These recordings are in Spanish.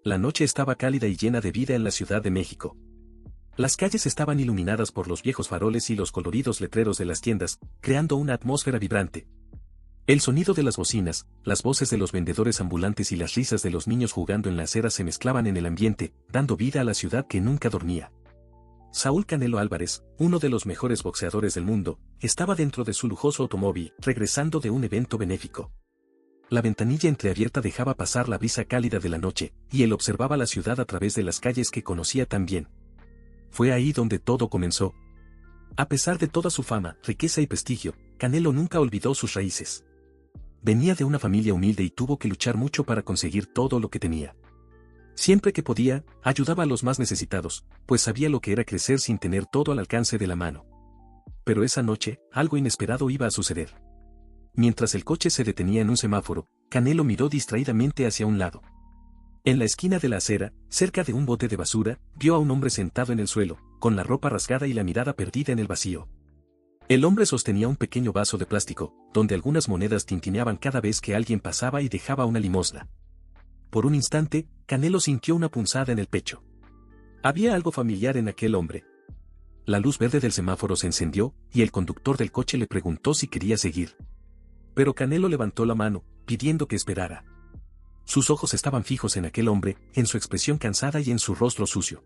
La noche estaba cálida y llena de vida en la Ciudad de México. Las calles estaban iluminadas por los viejos faroles y los coloridos letreros de las tiendas, creando una atmósfera vibrante. El sonido de las bocinas, las voces de los vendedores ambulantes y las risas de los niños jugando en la acera se mezclaban en el ambiente, dando vida a la ciudad que nunca dormía. Saúl Canelo Álvarez, uno de los mejores boxeadores del mundo, estaba dentro de su lujoso automóvil, regresando de un evento benéfico. La ventanilla entreabierta dejaba pasar la brisa cálida de la noche, y él observaba la ciudad a través de las calles que conocía tan bien. Fue ahí donde todo comenzó. A pesar de toda su fama, riqueza y prestigio, Canelo nunca olvidó sus raíces. Venía de una familia humilde y tuvo que luchar mucho para conseguir todo lo que tenía. Siempre que podía, ayudaba a los más necesitados, pues sabía lo que era crecer sin tener todo al alcance de la mano. Pero esa noche, algo inesperado iba a suceder. Mientras el coche se detenía en un semáforo, Canelo miró distraídamente hacia un lado. En la esquina de la acera, cerca de un bote de basura, vio a un hombre sentado en el suelo, con la ropa rasgada y la mirada perdida en el vacío. El hombre sostenía un pequeño vaso de plástico, donde algunas monedas tintineaban cada vez que alguien pasaba y dejaba una limosna. Por un instante, Canelo sintió una punzada en el pecho. Había algo familiar en aquel hombre. La luz verde del semáforo se encendió, y el conductor del coche le preguntó si quería seguir. Pero Canelo levantó la mano, pidiendo que esperara. Sus ojos estaban fijos en aquel hombre, en su expresión cansada y en su rostro sucio.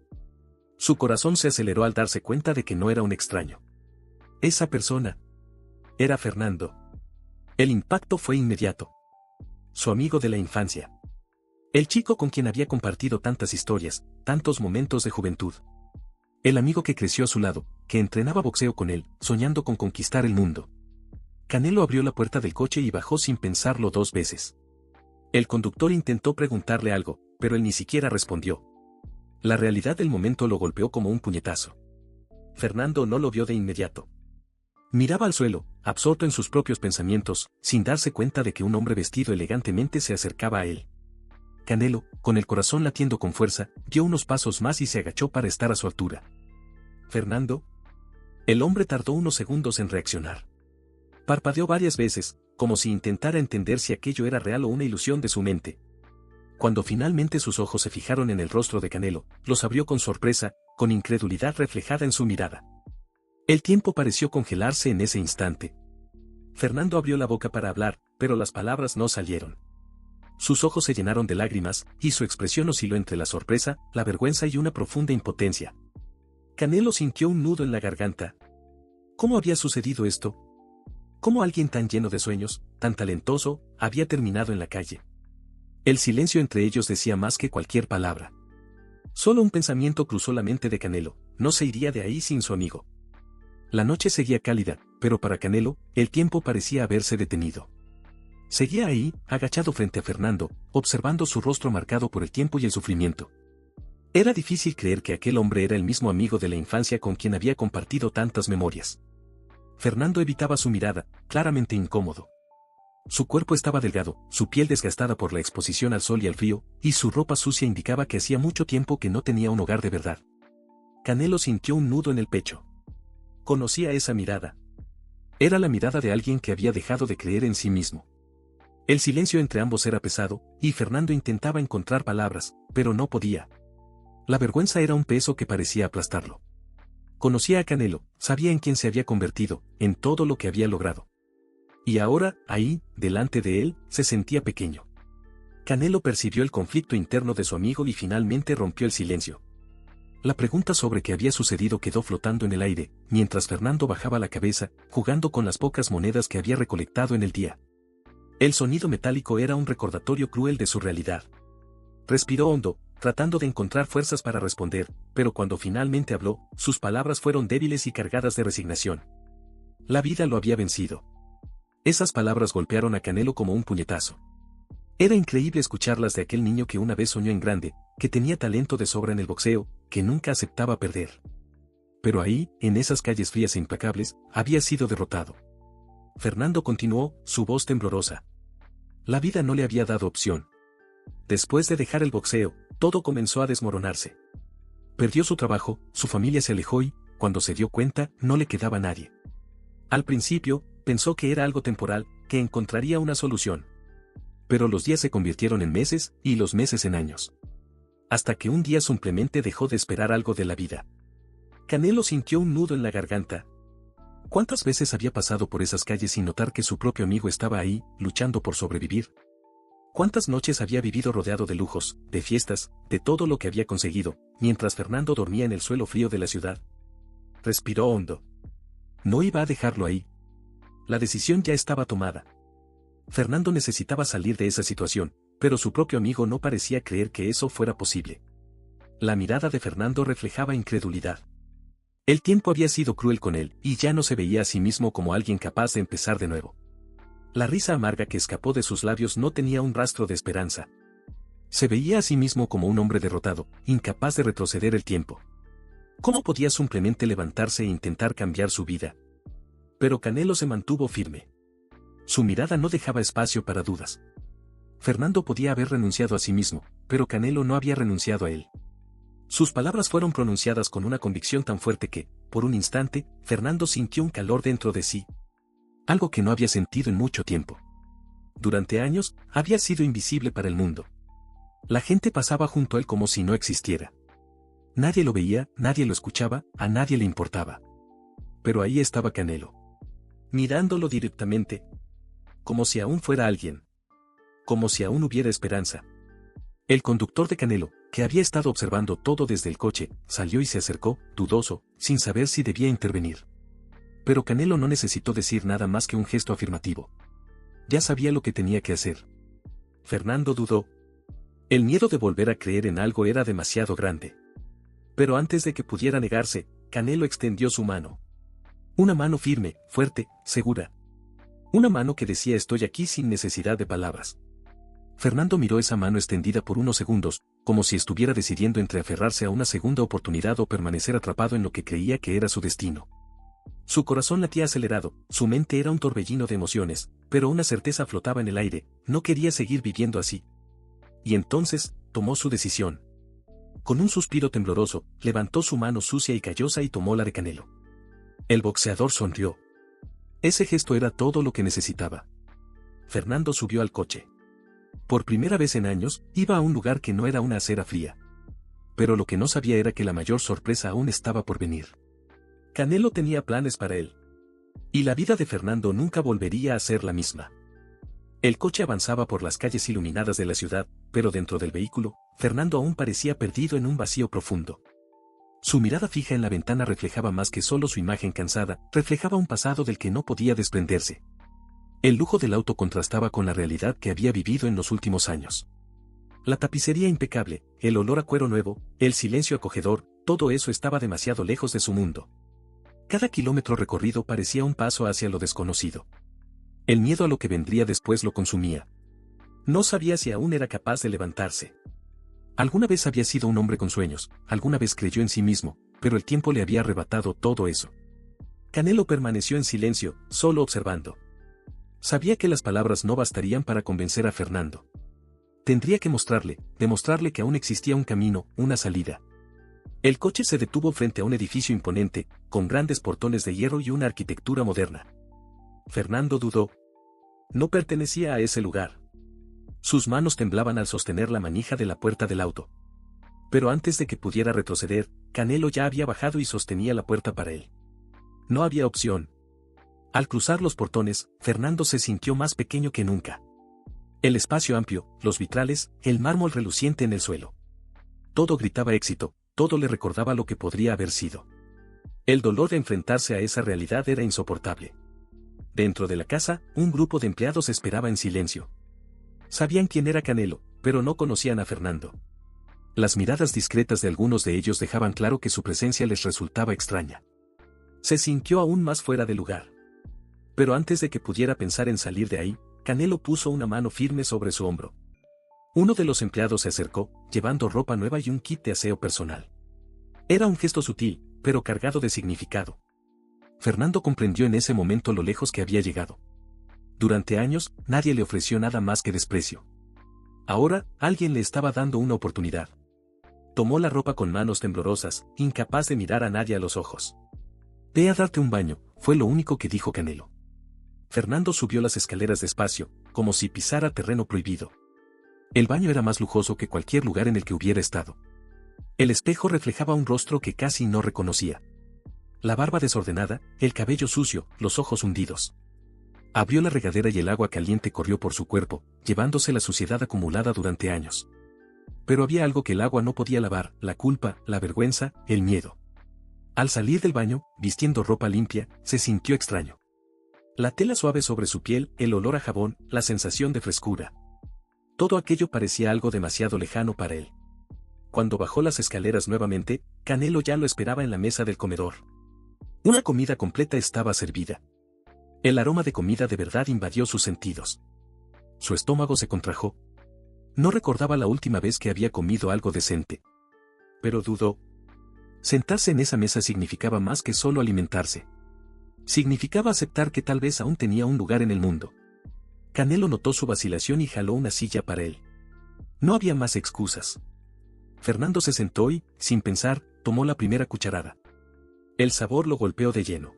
Su corazón se aceleró al darse cuenta de que no era un extraño. Esa persona era Fernando. El impacto fue inmediato. Su amigo de la infancia. El chico con quien había compartido tantas historias, tantos momentos de juventud. El amigo que creció a su lado, que entrenaba boxeo con él, soñando con conquistar el mundo. Canelo abrió la puerta del coche y bajó sin pensarlo 2 veces. El conductor intentó preguntarle algo, pero él ni siquiera respondió. La realidad del momento lo golpeó como un puñetazo. Fernando no lo vio de inmediato. Miraba al suelo, absorto en sus propios pensamientos, sin darse cuenta de que un hombre vestido elegantemente se acercaba a él. Canelo, con el corazón latiendo con fuerza, dio unos pasos más y se agachó para estar a su altura. ¿Fernando? El hombre tardó unos segundos en reaccionar. Parpadeó varias veces, como si intentara entender si aquello era real o una ilusión de su mente. Cuando finalmente sus ojos se fijaron en el rostro de Canelo, los abrió con sorpresa, con incredulidad reflejada en su mirada. El tiempo pareció congelarse en ese instante. Fernando abrió la boca para hablar, pero las palabras no salieron. Sus ojos se llenaron de lágrimas, y su expresión osciló entre la sorpresa, la vergüenza y una profunda impotencia. Canelo sintió un nudo en la garganta. ¿Cómo había sucedido esto? ¿Cómo alguien tan lleno de sueños, tan talentoso, había terminado en la calle? El silencio entre ellos decía más que cualquier palabra. Solo un pensamiento cruzó la mente de Canelo: no se iría de ahí sin su amigo. La noche seguía cálida, pero para Canelo, el tiempo parecía haberse detenido. Seguía ahí, agachado frente a Fernando, observando su rostro marcado por el tiempo y el sufrimiento. Era difícil creer que aquel hombre era el mismo amigo de la infancia con quien había compartido tantas memorias. Fernando evitaba su mirada, claramente incómodo. Su cuerpo estaba delgado, su piel desgastada por la exposición al sol y al frío, y su ropa sucia indicaba que hacía mucho tiempo que no tenía un hogar de verdad. Canelo sintió un nudo en el pecho. Conocía esa mirada. Era la mirada de alguien que había dejado de creer en sí mismo. El silencio entre ambos era pesado, y Fernando intentaba encontrar palabras, pero no podía. La vergüenza era un peso que parecía aplastarlo. Conocía a Canelo, sabía en quién se había convertido, en todo lo que había logrado. Y ahora, ahí, delante de él, se sentía pequeño. Canelo percibió el conflicto interno de su amigo y finalmente rompió el silencio. La pregunta sobre qué había sucedido quedó flotando en el aire, mientras Fernando bajaba la cabeza, jugando con las pocas monedas que había recolectado en el día. El sonido metálico era un recordatorio cruel de su realidad. Respiró hondo, tratando de encontrar fuerzas para responder, pero cuando finalmente habló, sus palabras fueron débiles y cargadas de resignación. La vida lo había vencido. Esas palabras golpearon a Canelo como un puñetazo. Era increíble escucharlas de aquel niño que una vez soñó en grande, que tenía talento de sobra en el boxeo, que nunca aceptaba perder. Pero ahí, en esas calles frías e implacables, había sido derrotado. Fernando continuó, su voz temblorosa. La vida no le había dado opción. Después de dejar el boxeo, todo comenzó a desmoronarse. Perdió su trabajo, su familia se alejó y, cuando se dio cuenta, no le quedaba nadie. Al principio, pensó que era algo temporal, que encontraría una solución. Pero los días se convirtieron en meses, y los meses en años. Hasta que un día simplemente dejó de esperar algo de la vida. Canelo sintió un nudo en la garganta. ¿Cuántas veces había pasado por esas calles sin notar que su propio amigo estaba ahí, luchando por sobrevivir? ¿Cuántas noches había vivido rodeado de lujos, de fiestas, de todo lo que había conseguido, mientras Fernando dormía en el suelo frío de la ciudad? Respiró hondo. No iba a dejarlo ahí. La decisión ya estaba tomada. Fernando necesitaba salir de esa situación, pero su propio amigo no parecía creer que eso fuera posible. La mirada de Fernando reflejaba incredulidad. El tiempo había sido cruel con él, y ya no se veía a sí mismo como alguien capaz de empezar de nuevo. La risa amarga que escapó de sus labios no tenía un rastro de esperanza. Se veía a sí mismo como un hombre derrotado, incapaz de retroceder el tiempo. ¿Cómo podía simplemente levantarse e intentar cambiar su vida? Pero Canelo se mantuvo firme. Su mirada no dejaba espacio para dudas. Fernando podía haber renunciado a sí mismo, pero Canelo no había renunciado a él. Sus palabras fueron pronunciadas con una convicción tan fuerte que, por un instante, Fernando sintió un calor dentro de sí. Algo que no había sentido en mucho tiempo. Durante años, había sido invisible para el mundo. La gente pasaba junto a él como si no existiera. Nadie lo veía, nadie lo escuchaba, a nadie le importaba. Pero ahí estaba Canelo. Mirándolo directamente. Como si aún fuera alguien. Como si aún hubiera esperanza. El conductor de Canelo, que había estado observando todo desde el coche, salió y se acercó, dudoso, sin saber si debía intervenir. Pero Canelo no necesitó decir nada más que un gesto afirmativo. Ya sabía lo que tenía que hacer. Fernando dudó. El miedo de volver a creer en algo era demasiado grande. Pero antes de que pudiera negarse, Canelo extendió su mano. Una mano firme, fuerte, segura. Una mano que decía estoy aquí sin necesidad de palabras. Fernando miró esa mano extendida por unos segundos, como si estuviera decidiendo entre aferrarse a una segunda oportunidad o permanecer atrapado en lo que creía que era su destino. Su corazón latía acelerado, su mente era un torbellino de emociones, pero una certeza flotaba en el aire, no quería seguir viviendo así. Y entonces, tomó su decisión. Con un suspiro tembloroso, levantó su mano sucia y callosa y tomó la de Canelo. El boxeador sonrió. Ese gesto era todo lo que necesitaba. Fernando subió al coche. Por primera vez en años, iba a un lugar que no era una acera fría. Pero lo que no sabía era que la mayor sorpresa aún estaba por venir. Canelo tenía planes para él. Y la vida de Fernando nunca volvería a ser la misma. El coche avanzaba por las calles iluminadas de la ciudad, pero dentro del vehículo, Fernando aún parecía perdido en un vacío profundo. Su mirada fija en la ventana reflejaba más que solo su imagen cansada, reflejaba un pasado del que no podía desprenderse. El lujo del auto contrastaba con la realidad que había vivido en los últimos años. La tapicería impecable, el olor a cuero nuevo, el silencio acogedor, todo eso estaba demasiado lejos de su mundo. Cada kilómetro recorrido parecía un paso hacia lo desconocido. El miedo a lo que vendría después lo consumía. No sabía si aún era capaz de levantarse. Alguna vez había sido un hombre con sueños, alguna vez creyó en sí mismo, pero el tiempo le había arrebatado todo eso. Canelo permaneció en silencio, solo observando. Sabía que las palabras no bastarían para convencer a Fernando. Tendría que demostrarle que aún existía un camino, una salida. El coche se detuvo frente a un edificio imponente, con grandes portones de hierro y una arquitectura moderna. Fernando dudó. No pertenecía a ese lugar. Sus manos temblaban al sostener la manija de la puerta del auto. Pero antes de que pudiera retroceder, Canelo ya había bajado y sostenía la puerta para él. No había opción. Al cruzar los portones, Fernando se sintió más pequeño que nunca. El espacio amplio, los vitrales, el mármol reluciente en el suelo. Todo gritaba éxito, todo le recordaba lo que podría haber sido. El dolor de enfrentarse a esa realidad era insoportable. Dentro de la casa, un grupo de empleados esperaba en silencio. Sabían quién era Canelo, pero no conocían a Fernando. Las miradas discretas de algunos de ellos dejaban claro que su presencia les resultaba extraña. Se sintió aún más fuera de lugar. Pero antes de que pudiera pensar en salir de ahí, Canelo puso una mano firme sobre su hombro. Uno de los empleados se acercó, llevando ropa nueva y un kit de aseo personal. Era un gesto sutil, pero cargado de significado. Fernando comprendió en ese momento lo lejos que había llegado. Durante años, nadie le ofreció nada más que desprecio. Ahora, alguien le estaba dando una oportunidad. Tomó la ropa con manos temblorosas, incapaz de mirar a nadie a los ojos. «Ve a darte un baño», fue lo único que dijo Canelo. Fernando subió las escaleras despacio, como si pisara terreno prohibido. El baño era más lujoso que cualquier lugar en el que hubiera estado. El espejo reflejaba un rostro que casi no reconocía. La barba desordenada, el cabello sucio, los ojos hundidos. Abrió la regadera y el agua caliente corrió por su cuerpo, llevándose la suciedad acumulada durante años. Pero había algo que el agua no podía lavar: la culpa, la vergüenza, el miedo. Al salir del baño, vistiendo ropa limpia, se sintió extraño. La tela suave sobre su piel, el olor a jabón, la sensación de frescura. Todo aquello parecía algo demasiado lejano para él. Cuando bajó las escaleras nuevamente, Canelo ya lo esperaba en la mesa del comedor. Una comida completa estaba servida. El aroma de comida de verdad invadió sus sentidos. Su estómago se contrajo. No recordaba la última vez que había comido algo decente. Pero dudó. Sentarse en esa mesa significaba más que solo alimentarse. Significaba aceptar que tal vez aún tenía un lugar en el mundo. Canelo notó su vacilación y jaló una silla para él. No había más excusas. Fernando se sentó y, sin pensar, tomó la primera cucharada. El sabor lo golpeó de lleno.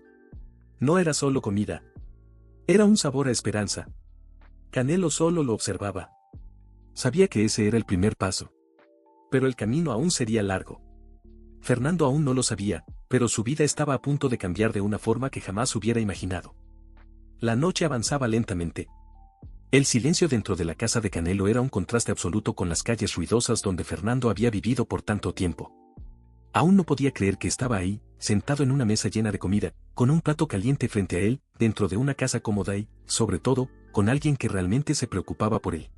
No era solo comida. Era un sabor a esperanza. Canelo solo lo observaba. Sabía que ese era el primer paso. Pero el camino aún sería largo. Fernando aún no lo sabía, pero su vida estaba a punto de cambiar de una forma que jamás hubiera imaginado. La noche avanzaba lentamente. El silencio dentro de la casa de Canelo era un contraste absoluto con las calles ruidosas donde Fernando había vivido por tanto tiempo. Aún no podía creer que estaba ahí, sentado en una mesa llena de comida, con un plato caliente frente a él, dentro de una casa cómoda y, sobre todo, con alguien que realmente se preocupaba por él.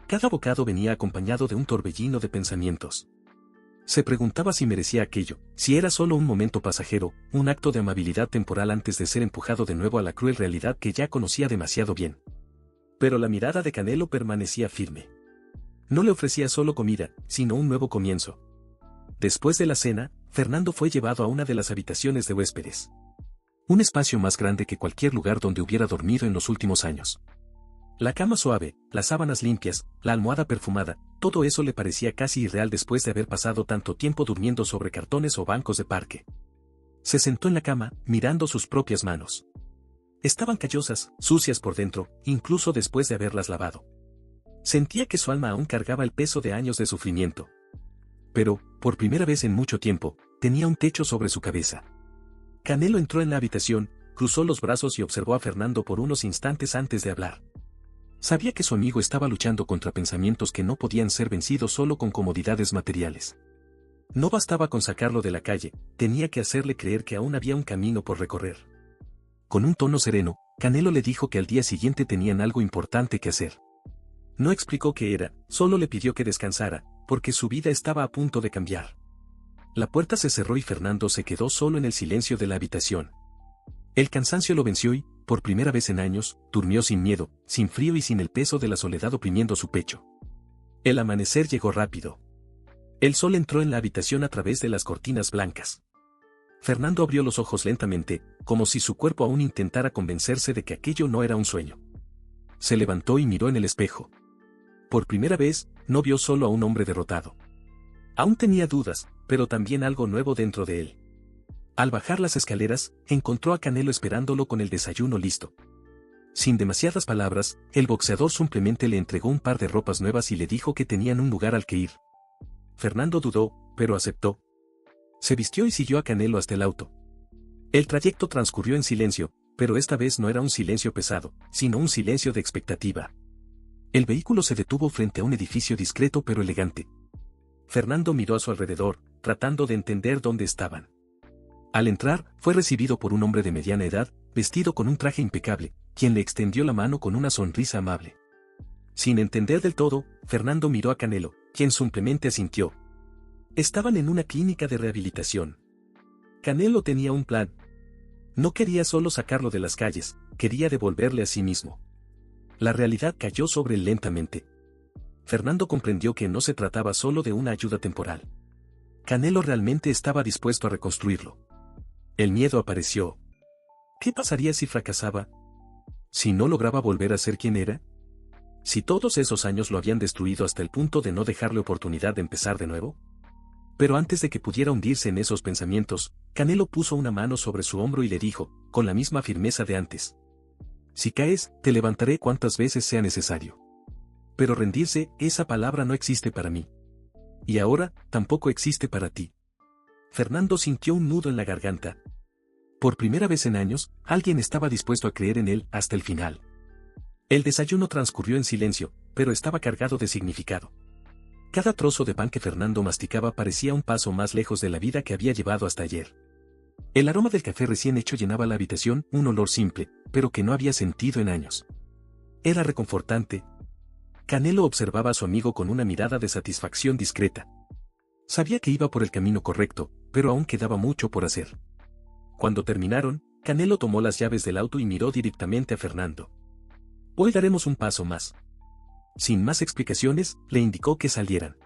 Cada bocado venía acompañado de un torbellino de pensamientos. Se preguntaba si merecía aquello, si era solo un momento pasajero, un acto de amabilidad temporal antes de ser empujado de nuevo a la cruel realidad que ya conocía demasiado bien. Pero la mirada de Canelo permanecía firme. No le ofrecía solo comida, sino un nuevo comienzo. Después de la cena, Fernando fue llevado a una de las habitaciones de huéspedes. Un espacio más grande que cualquier lugar donde hubiera dormido en los últimos años. La cama suave, las sábanas limpias, la almohada perfumada, todo eso le parecía casi irreal después de haber pasado tanto tiempo durmiendo sobre cartones o bancos de parque. Se sentó en la cama, mirando sus propias manos. Estaban callosas, sucias por dentro, incluso después de haberlas lavado. Sentía que su alma aún cargaba el peso de años de sufrimiento. Pero, por primera vez en mucho tiempo, tenía un techo sobre su cabeza. Canelo entró en la habitación, cruzó los brazos y observó a Fernando por unos instantes antes de hablar. Sabía que su amigo estaba luchando contra pensamientos que no podían ser vencidos solo con comodidades materiales. No bastaba con sacarlo de la calle, tenía que hacerle creer que aún había un camino por recorrer. Con un tono sereno, Canelo le dijo que al día siguiente tenían algo importante que hacer. No explicó qué era, solo le pidió que descansara, porque su vida estaba a punto de cambiar. La puerta se cerró y Fernando se quedó solo en el silencio de la habitación. El cansancio lo venció y, por primera vez en años, durmió sin miedo, sin frío y sin el peso de la soledad oprimiendo su pecho. El amanecer llegó rápido. El sol entró en la habitación a través de las cortinas blancas. Fernando abrió los ojos lentamente, como si su cuerpo aún intentara convencerse de que aquello no era un sueño. Se levantó y miró en el espejo. Por primera vez, no vio solo a un hombre derrotado. Aún tenía dudas, pero también algo nuevo dentro de él. Al bajar las escaleras, encontró a Canelo esperándolo con el desayuno listo. Sin demasiadas palabras, el boxeador simplemente le entregó un par de ropas nuevas y le dijo que tenían un lugar al que ir. Fernando dudó, pero aceptó. Se vistió y siguió a Canelo hasta el auto. El trayecto transcurrió en silencio, pero esta vez no era un silencio pesado, sino un silencio de expectativa. El vehículo se detuvo frente a un edificio discreto pero elegante. Fernando miró a su alrededor, tratando de entender dónde estaban. Al entrar, fue recibido por un hombre de mediana edad, vestido con un traje impecable, quien le extendió la mano con una sonrisa amable. Sin entender del todo, Fernando miró a Canelo, quien simplemente asintió. Estaban en una clínica de rehabilitación. Canelo tenía un plan. No quería solo sacarlo de las calles, quería devolverle a sí mismo. La realidad cayó sobre él lentamente. Fernando comprendió que no se trataba solo de una ayuda temporal. Canelo realmente estaba dispuesto a reconstruirlo. El miedo apareció. ¿Qué pasaría si fracasaba? ¿Si no lograba volver a ser quien era? ¿Si todos esos años lo habían destruido hasta el punto de no dejarle oportunidad de empezar de nuevo? Pero antes de que pudiera hundirse en esos pensamientos, Canelo puso una mano sobre su hombro y le dijo, con la misma firmeza de antes: si caes, te levantaré cuantas veces sea necesario. Pero rendirse, esa palabra no existe para mí. Y ahora, tampoco existe para ti. Fernando sintió un nudo en la garganta. Por primera vez en años, alguien estaba dispuesto a creer en él hasta el final. El desayuno transcurrió en silencio, pero estaba cargado de significado. Cada trozo de pan que Fernando masticaba parecía un paso más lejos de la vida que había llevado hasta ayer. El aroma del café recién hecho llenaba la habitación, un olor simple, pero que no había sentido en años. Era reconfortante. Canelo observaba a su amigo con una mirada de satisfacción discreta. Sabía que iba por el camino correcto, pero aún quedaba mucho por hacer. Cuando terminaron, Canelo tomó las llaves del auto y miró directamente a Fernando. Hoy daremos un paso más. Sin más explicaciones, le indicó que salieran.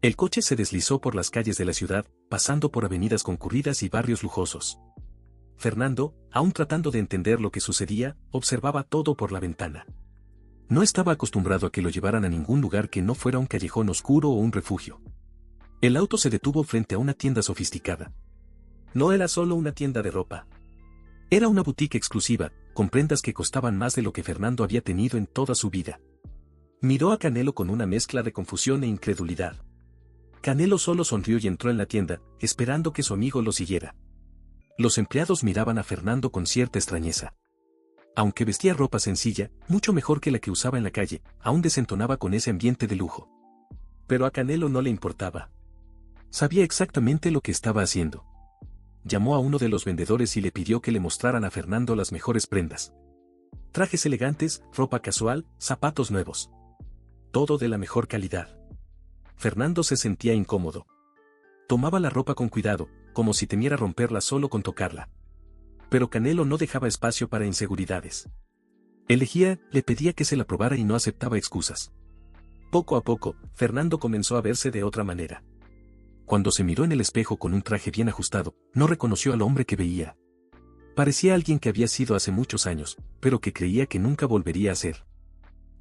El coche se deslizó por las calles de la ciudad, pasando por avenidas concurridas y barrios lujosos. Fernando, aún tratando de entender lo que sucedía, observaba todo por la ventana. No estaba acostumbrado a que lo llevaran a ningún lugar que no fuera un callejón oscuro o un refugio. El auto se detuvo frente a una tienda sofisticada. No era solo una tienda de ropa. Era una boutique exclusiva, con prendas que costaban más de lo que Fernando había tenido en toda su vida. Miró a Canelo con una mezcla de confusión e incredulidad. Canelo solo sonrió y entró en la tienda, esperando que su amigo lo siguiera. Los empleados miraban a Fernando con cierta extrañeza. Aunque vestía ropa sencilla, mucho mejor que la que usaba en la calle, aún desentonaba con ese ambiente de lujo. Pero a Canelo no le importaba. Sabía exactamente lo que estaba haciendo. Llamó a uno de los vendedores y le pidió que le mostraran a Fernando las mejores prendas. Trajes elegantes, ropa casual, zapatos nuevos. Todo de la mejor calidad. Fernando se sentía incómodo. Tomaba la ropa con cuidado, como si temiera romperla solo con tocarla. Pero Canelo no dejaba espacio para inseguridades. Elegía, le pedía que se la probara y no aceptaba excusas. Poco a poco, Fernando comenzó a verse de otra manera. Cuando se miró en el espejo con un traje bien ajustado, no reconoció al hombre que veía. Parecía alguien que había sido hace muchos años, pero que creía que nunca volvería a ser.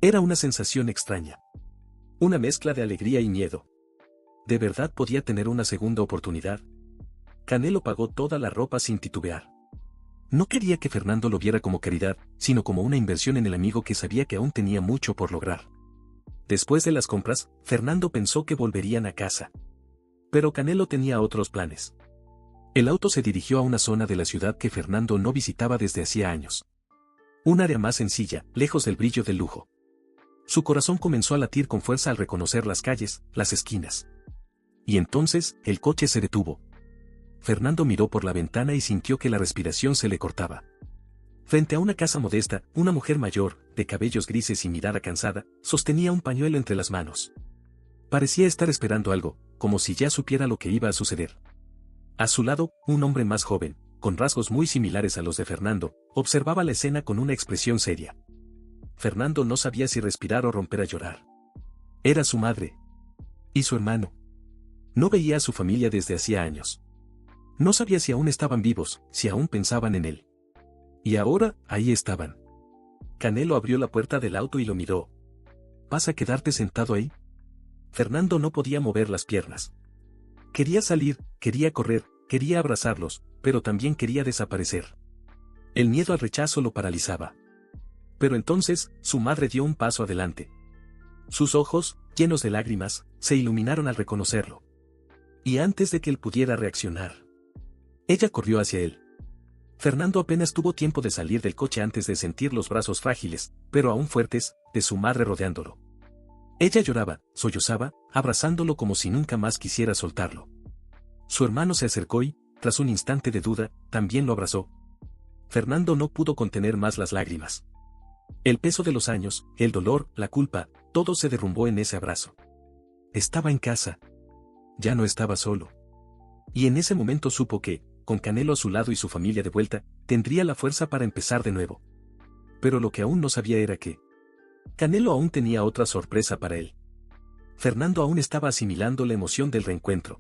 Era una sensación extraña. Una mezcla de alegría y miedo. ¿De verdad podía tener una segunda oportunidad? Canelo pagó toda la ropa sin titubear. No quería que Fernando lo viera como caridad, sino como una inversión en el amigo que sabía que aún tenía mucho por lograr. Después de las compras, Fernando pensó que volverían a casa. Pero Canelo tenía otros planes. El auto se dirigió a una zona de la ciudad que Fernando no visitaba desde hacía años. Un área más sencilla, lejos del brillo del lujo. Su corazón comenzó a latir con fuerza al reconocer las calles, las esquinas. Y entonces, el coche se detuvo. Fernando miró por la ventana y sintió que la respiración se le cortaba. Frente a una casa modesta, una mujer mayor, de cabellos grises y mirada cansada, sostenía un pañuelo entre las manos. Parecía estar esperando algo, como si ya supiera lo que iba a suceder. A su lado, un hombre más joven, con rasgos muy similares a los de Fernando, observaba la escena con una expresión seria. Fernando no sabía si respirar o romper a llorar. Era su madre. Y su hermano. No veía a su familia desde hacía años. No sabía si aún estaban vivos, si aún pensaban en él. Y ahora, ahí estaban. Canelo abrió la puerta del auto y lo miró. ¿Vas a quedarte sentado ahí? Fernando no podía mover las piernas. Quería salir, quería correr, quería abrazarlos, pero también quería desaparecer. El miedo al rechazo lo paralizaba. Pero entonces, su madre dio un paso adelante. Sus ojos, llenos de lágrimas, se iluminaron al reconocerlo. Y antes de que él pudiera reaccionar, ella corrió hacia él. Fernando apenas tuvo tiempo de salir del coche antes de sentir los brazos frágiles, pero aún fuertes, de su madre rodeándolo. Ella lloraba, sollozaba, abrazándolo como si nunca más quisiera soltarlo. Su hermano se acercó y, tras un instante de duda, también lo abrazó. Fernando no pudo contener más las lágrimas. El peso de los años, el dolor, la culpa, todo se derrumbó en ese abrazo. Estaba en casa. Ya no estaba solo. Y en ese momento supo que, con Canelo a su lado y su familia de vuelta, tendría la fuerza para empezar de nuevo. Pero lo que aún no sabía era que Canelo aún tenía otra sorpresa para él. Fernando aún estaba asimilando la emoción del reencuentro.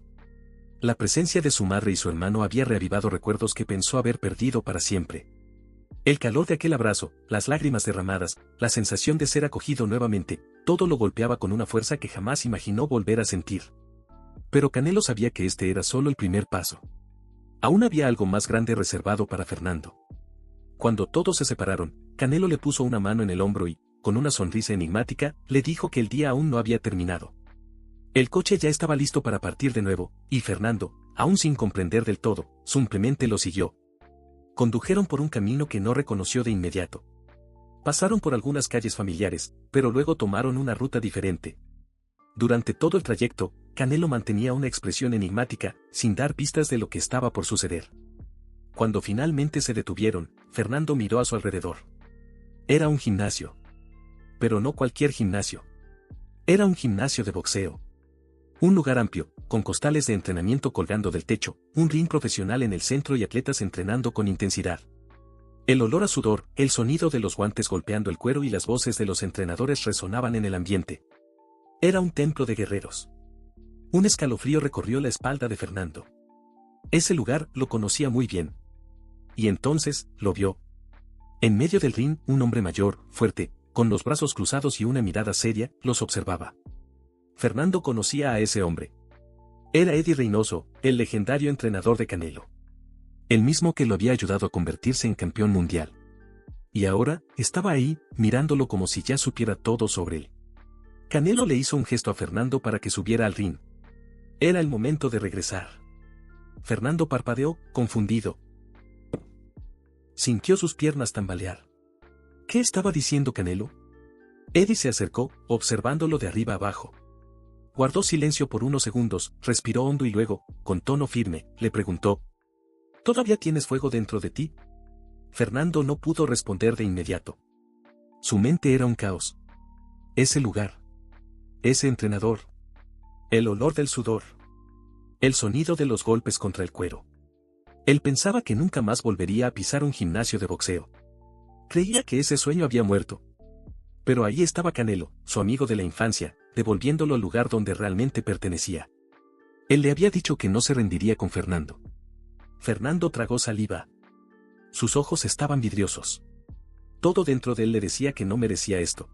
La presencia de su madre y su hermano había reavivado recuerdos que pensó haber perdido para siempre. El calor de aquel abrazo, las lágrimas derramadas, la sensación de ser acogido nuevamente, todo lo golpeaba con una fuerza que jamás imaginó volver a sentir. Pero Canelo sabía que este era solo el primer paso. Aún había algo más grande reservado para Fernando. Cuando todos se separaron, Canelo le puso una mano en el hombro y, con una sonrisa enigmática, le dijo que el día aún no había terminado. El coche ya estaba listo para partir de nuevo, y Fernando, aún sin comprender del todo, simplemente lo siguió. Condujeron por un camino que no reconoció de inmediato. Pasaron por algunas calles familiares, pero luego tomaron una ruta diferente. Durante todo el trayecto, Canelo mantenía una expresión enigmática, sin dar pistas de lo que estaba por suceder. Cuando finalmente se detuvieron, Fernando miró a su alrededor. Era un gimnasio. Pero no cualquier gimnasio. Era un gimnasio de boxeo. Un lugar amplio, con costales de entrenamiento colgando del techo, un ring profesional en el centro y atletas entrenando con intensidad. El olor a sudor, el sonido de los guantes golpeando el cuero y las voces de los entrenadores resonaban en el ambiente. Era un templo de guerreros. Un escalofrío recorrió la espalda de Fernando. Ese lugar lo conocía muy bien. Y entonces, lo vio. En medio del ring, un hombre mayor, fuerte, con los brazos cruzados y una mirada seria, los observaba. Fernando conocía a ese hombre. Era Eddie Reynoso, el legendario entrenador de Canelo. El mismo que lo había ayudado a convertirse en campeón mundial. Y ahora, estaba ahí, mirándolo como si ya supiera todo sobre él. Canelo le hizo un gesto a Fernando para que subiera al ring. Era el momento de regresar. Fernando parpadeó, confundido. Sintió sus piernas tambalear. ¿Qué estaba diciendo Canelo? Eddie se acercó, observándolo de arriba abajo. Guardó silencio por unos segundos, respiró hondo y luego, con tono firme, le preguntó: ¿Todavía tienes fuego dentro de ti? Fernando no pudo responder de inmediato. Su mente era un caos. Ese lugar. Ese entrenador. El olor del sudor. El sonido de los golpes contra el cuero. Él pensaba que nunca más volvería a pisar un gimnasio de boxeo. Creía que ese sueño había muerto. Pero ahí estaba Canelo, su amigo de la infancia, devolviéndolo al lugar donde realmente pertenecía. Él le había dicho que no se rendiría con Fernando. Fernando tragó saliva. Sus ojos estaban vidriosos. Todo dentro de él le decía que no merecía esto.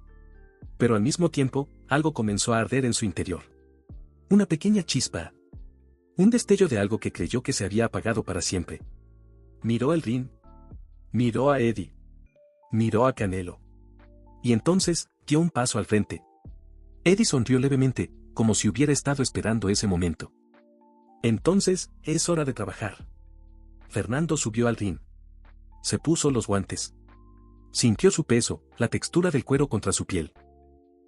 Pero al mismo tiempo, algo comenzó a arder en su interior. Una pequeña chispa. Un destello de algo que creyó que se había apagado para siempre. Miró el ring. Miró a Eddie. Miró a Canelo. Y entonces, dio un paso al frente. Eddie sonrió levemente, como si hubiera estado esperando ese momento. Entonces, es hora de trabajar. Fernando subió al ring. Se puso los guantes. Sintió su peso, la textura del cuero contra su piel.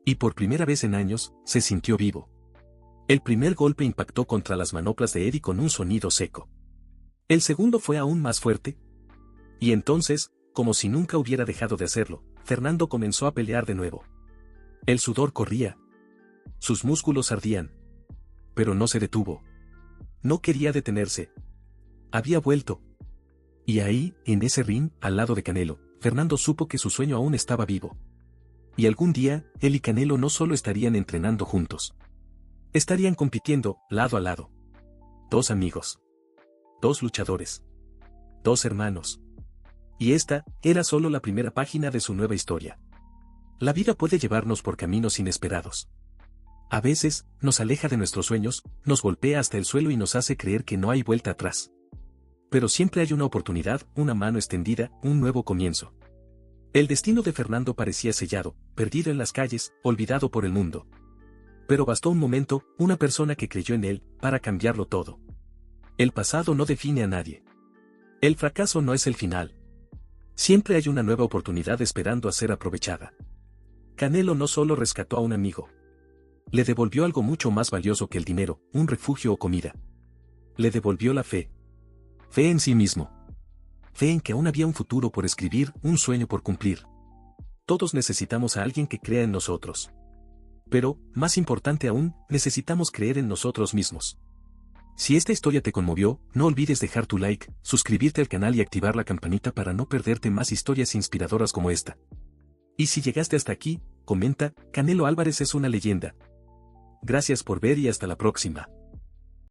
Y por primera vez en años, se sintió vivo. El primer golpe impactó contra las manoplas de Eddie con un sonido seco. El segundo fue aún más fuerte. Y entonces, como si nunca hubiera dejado de hacerlo, Fernando comenzó a pelear de nuevo. El sudor corría. Sus músculos ardían. Pero no se detuvo. No quería detenerse. Había vuelto. Y ahí, en ese ring, al lado de Canelo, Fernando supo que su sueño aún estaba vivo. Y algún día, él y Canelo no solo estarían entrenando juntos. Estarían compitiendo, lado a lado. Dos amigos. Dos luchadores. Dos hermanos. Y esta, era solo la primera página de su nueva historia. La vida puede llevarnos por caminos inesperados. A veces, nos aleja de nuestros sueños, nos golpea hasta el suelo y nos hace creer que no hay vuelta atrás. Pero siempre hay una oportunidad, una mano extendida, un nuevo comienzo. El destino de Fernando parecía sellado, perdido en las calles, olvidado por el mundo. Pero bastó un momento, una persona que creyó en él, para cambiarlo todo. El pasado no define a nadie. El fracaso no es el final. Siempre hay una nueva oportunidad esperando a ser aprovechada. Canelo no solo rescató a un amigo. Le devolvió algo mucho más valioso que el dinero, un refugio o comida. Le devolvió la fe. Fe en sí mismo. Fe en que aún había un futuro por escribir, un sueño por cumplir. Todos necesitamos a alguien que crea en nosotros. Pero, más importante aún, necesitamos creer en nosotros mismos. Si esta historia te conmovió, no olvides dejar tu like, suscribirte al canal y activar la campanita para no perderte más historias inspiradoras como esta. Y si llegaste hasta aquí, comenta: Canelo Álvarez es una leyenda. Gracias por ver y hasta la próxima.